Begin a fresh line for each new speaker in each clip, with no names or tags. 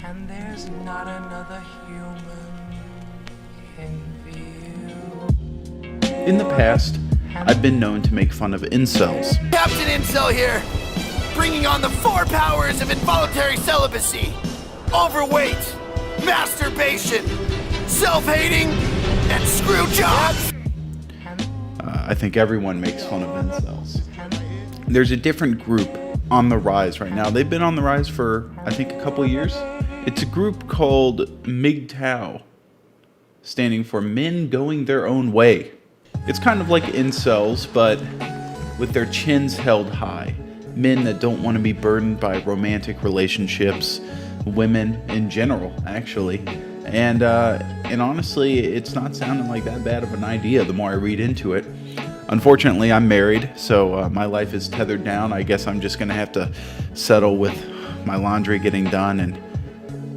And there's not another human in view.
In the past, I've been known to make fun of incels.
Captain Incel here, bringing on the 4 powers of involuntary celibacy: overweight, masturbation, self-hating, and screw jobs.
I think everyone makes fun of incels. There's a different group on the rise right now. They've been on the rise for, I think, a couple of years. It's a group called MGTOW, standing for Men Going Their Own Way. It's kind of like incels, but with their chins held high. Men that don't want to be burdened by romantic relationships, women in general, actually. And honestly, it's not sounding like that bad of an idea the more I read into it. Unfortunately, I'm married, so my life is tethered down. I guess I'm just going to have to settle with my laundry getting done and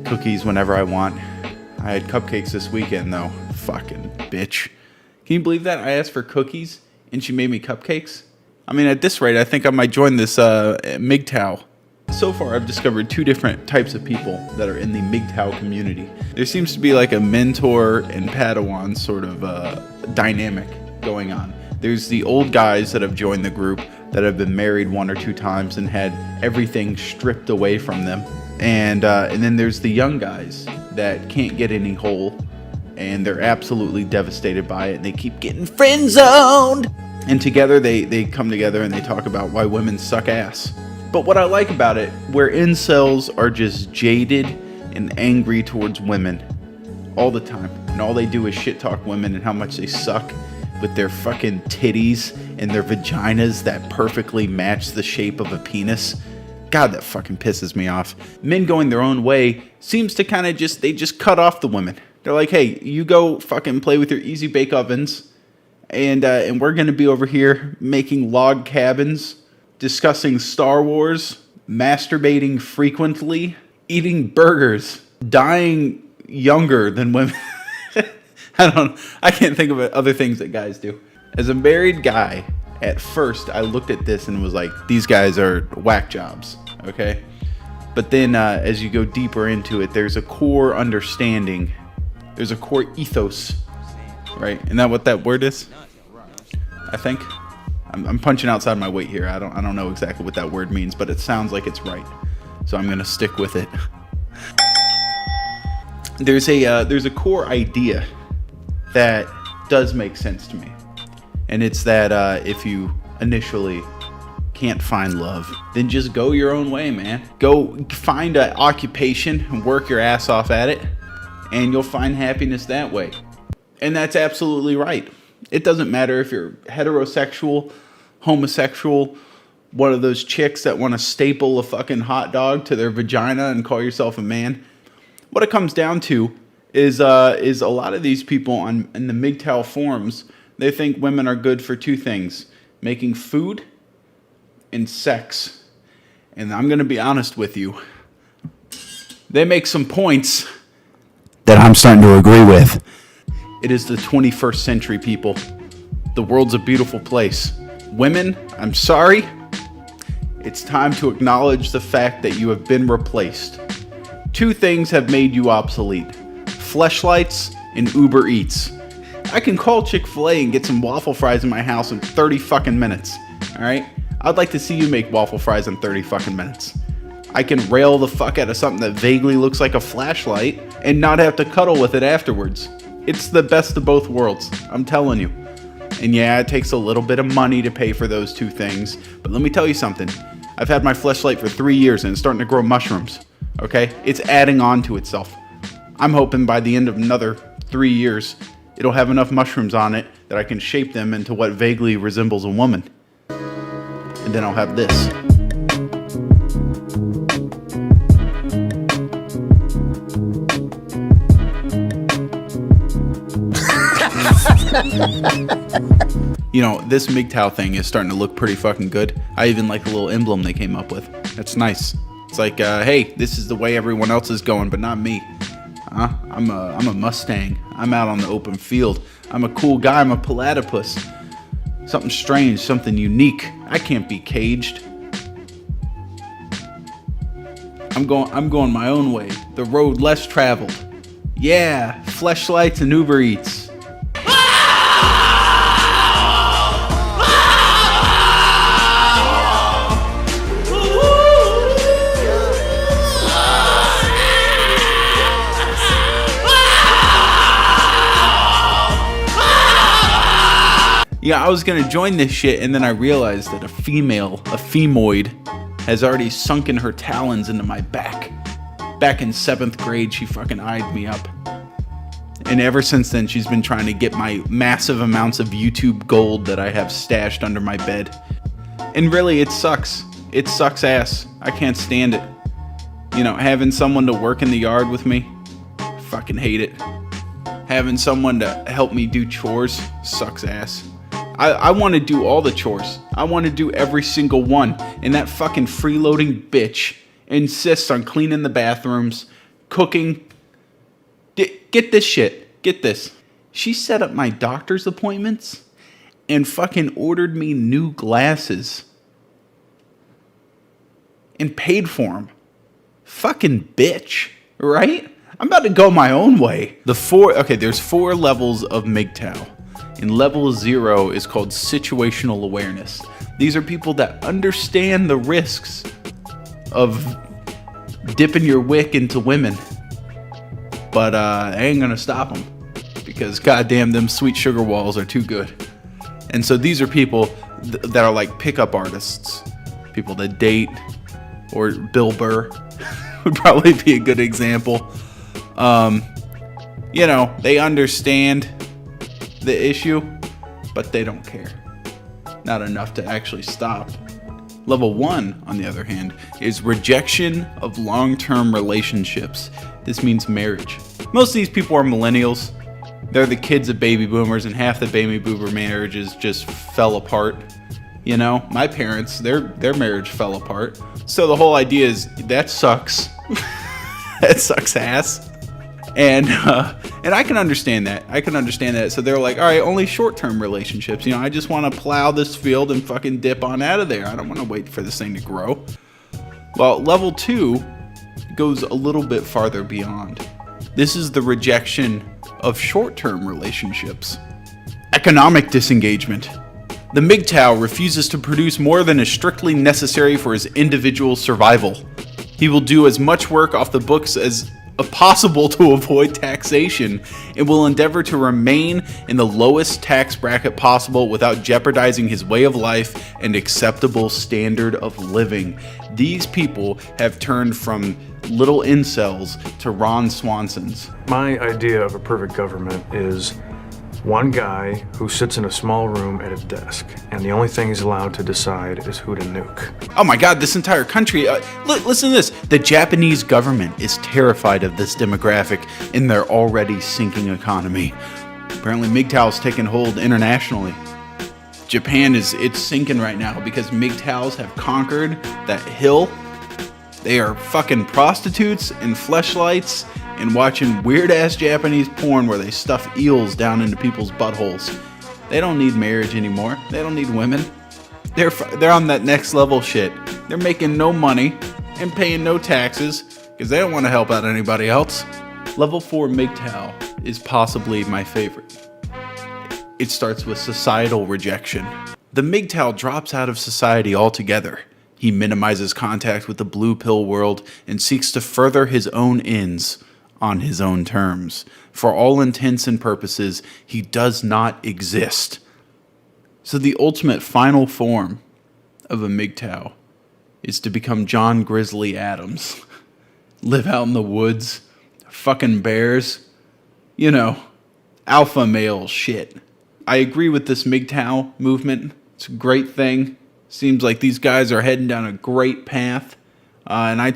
cookies whenever I want. I had cupcakes this weekend, though. Fucking bitch. Can you believe that? I asked for cookies, and she made me cupcakes? I mean, at this rate, I think I might join this MGTOW. So far, I've discovered 2 different types of people that are in the MGTOW community. There seems to be like a mentor and Padawan sort of dynamic going on. There's the old guys that have joined the group that have been married 1 or 2 times and had everything stripped away from them. And then there's the young guys that can't get any whole, and they're absolutely devastated by it, and they keep getting friend zoned. And together they come together and they talk about why women suck ass. But what I like about it, where incels are just jaded and angry towards women all the time, and all they do is shit talk women and how much they suck with their fucking titties and their vaginas that perfectly match the shape of a penis. God, that fucking pisses me off. Men Going Their Own Way seems to kind of they just cut off the women. They're like, hey, you go fucking play with your easy bake ovens, and we're gonna be over here making log cabins, discussing Star Wars, masturbating frequently, eating burgers, dying younger than women. I can't think of other things that guys do. As a married guy, at first I looked at this and was like, these guys are whack jobs, okay? But then as you go deeper into it, there's a core understanding, there's a core ethos, right? Isn't that what that word is? I think. I'm punching outside my weight here. I don't know exactly what that word means, but it sounds like it's right. So I'm gonna stick with it. There's a core idea that does make sense to me, and it's that if you initially can't find love, then just go your own way, man. Go find an occupation and work your ass off at it, and you'll find happiness that way. And that's absolutely right. It doesn't matter if you're heterosexual, homosexual, one of those chicks that want to staple a fucking hot dog to their vagina and call yourself a man. What it comes down to is a lot of these people in the MGTOW forums, they think women are good for 2 things: making food and sex. And I'm going to be honest with you, they make some points that I'm starting to agree with. It is the 21st century, people. The world's a beautiful place. Women, I'm sorry. It's time to acknowledge the fact that you have been replaced. 2 things have made you obsolete: Fleshlights and Uber Eats. I can call Chick-fil-A and get some waffle fries in my house in 30 fucking minutes. Alright? I'd like to see you make waffle fries in 30 fucking minutes. I can rail the fuck out of something that vaguely looks like a flashlight and not have to cuddle with it afterwards. It's the best of both worlds, I'm telling you. And yeah, it takes a little bit of money to pay for those 2 things, but let me tell you something. I've had my fleshlight for 3 years and it's starting to grow mushrooms. Okay? It's adding on to itself. I'm hoping by the end of another 3 years, it'll have enough mushrooms on it that I can shape them into what vaguely resembles a woman. And then I'll have this. You know, this MGTOW thing is starting to look pretty fucking good. I even like the little emblem they came up with. That's nice. It's like, hey, this is the way everyone else is going, but not me. I'm a Mustang. I'm out on the open field. I'm a cool guy. I'm a platypus. Something strange, something unique. I can't be caged. I'm going my own way. The road less traveled. Yeah, fleshlights and Uber Eats. Yeah, I was gonna join this shit, and then I realized that a femoid, has already sunken her talons into my back. Back in 7th grade, she fucking eyed me up. And ever since then, she's been trying to get my massive amounts of YouTube gold that I have stashed under my bed. And really, it sucks. It sucks ass. I can't stand it. You know, having someone to work in the yard with me, fucking hate it. Having someone to help me do chores, sucks ass. I want to do all the chores. I want to do every single one. And that fucking freeloading bitch insists on cleaning the bathrooms, cooking. Get this shit. Get this. She set up my doctor's appointments and fucking ordered me new glasses. And paid for them. Fucking bitch. Right? I'm about to go my own way. There's 4 levels of MGTOW. And level 0 is called situational awareness. These are people that understand the risks of dipping your wick into women. But I ain't gonna stop them. Because goddamn, them sweet sugar walls are too good. And so these are people that are like pickup artists. People that date. Or Bill Burr would probably be a good example. You know, they understand the issue, but they don't care. Not enough to actually stop. Level 1, on the other hand, is rejection of long-term relationships. This means marriage. Most of these people are millennials. They're the kids of baby boomers, and half the baby boomer marriages just fell apart. You know, my parents, their marriage fell apart. So the whole idea is, that sucks. That sucks ass. And I can understand that. So they're like, all right, only short-term relationships. You know, I just want to plow this field and fucking dip on out of there. I don't want to wait for this thing to grow. Well, level 2 goes a little bit farther beyond. This is the rejection of short-term relationships. Economic disengagement. The MGTOW refuses to produce more than is strictly necessary for his individual survival. He will do as much work off the books as possible to avoid taxation and will endeavor to remain in the lowest tax bracket possible without jeopardizing his way of life and acceptable standard of living. These people have turned from little incels to Ron Swansons.
My idea of a perfect government is one guy who sits in a small room at a desk, and the only thing he's allowed to decide is who to nuke.
Oh my god, this entire country, listen to this. The Japanese government is terrified of this demographic in their already sinking economy. Apparently MGTOW's taken hold internationally. Japan it's sinking right now because MGTOWs have conquered that hill. They are fucking prostitutes and fleshlights and watching weird-ass Japanese porn where they stuff eels down into people's buttholes. They don't need marriage anymore. They don't need women. They're on that next level shit. They're making no money and paying no taxes because they don't want to help out anybody else. Level 4 MGTOW is possibly my favorite. It starts with societal rejection. The MGTOW drops out of society altogether. He minimizes contact with the blue pill world and seeks to further his own ends on his own terms. For all intents and purposes, he does not exist. So the ultimate final form of a MGTOW is to become John Grizzly Adams. Live out in the woods, fucking bears, you know, alpha male shit. I agree with this MGTOW movement. It's a great thing. Seems like these guys are heading down a great path. And I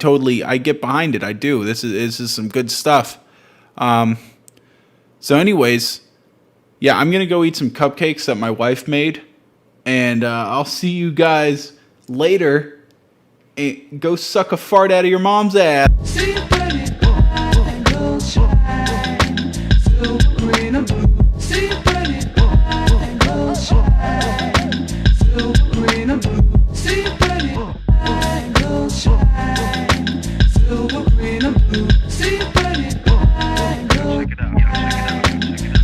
get behind it. I do. This is some good stuff. So anyways, yeah, I'm going to go eat some cupcakes that my wife made. And I'll see you guys later. And go suck a fart out of your mom's ass.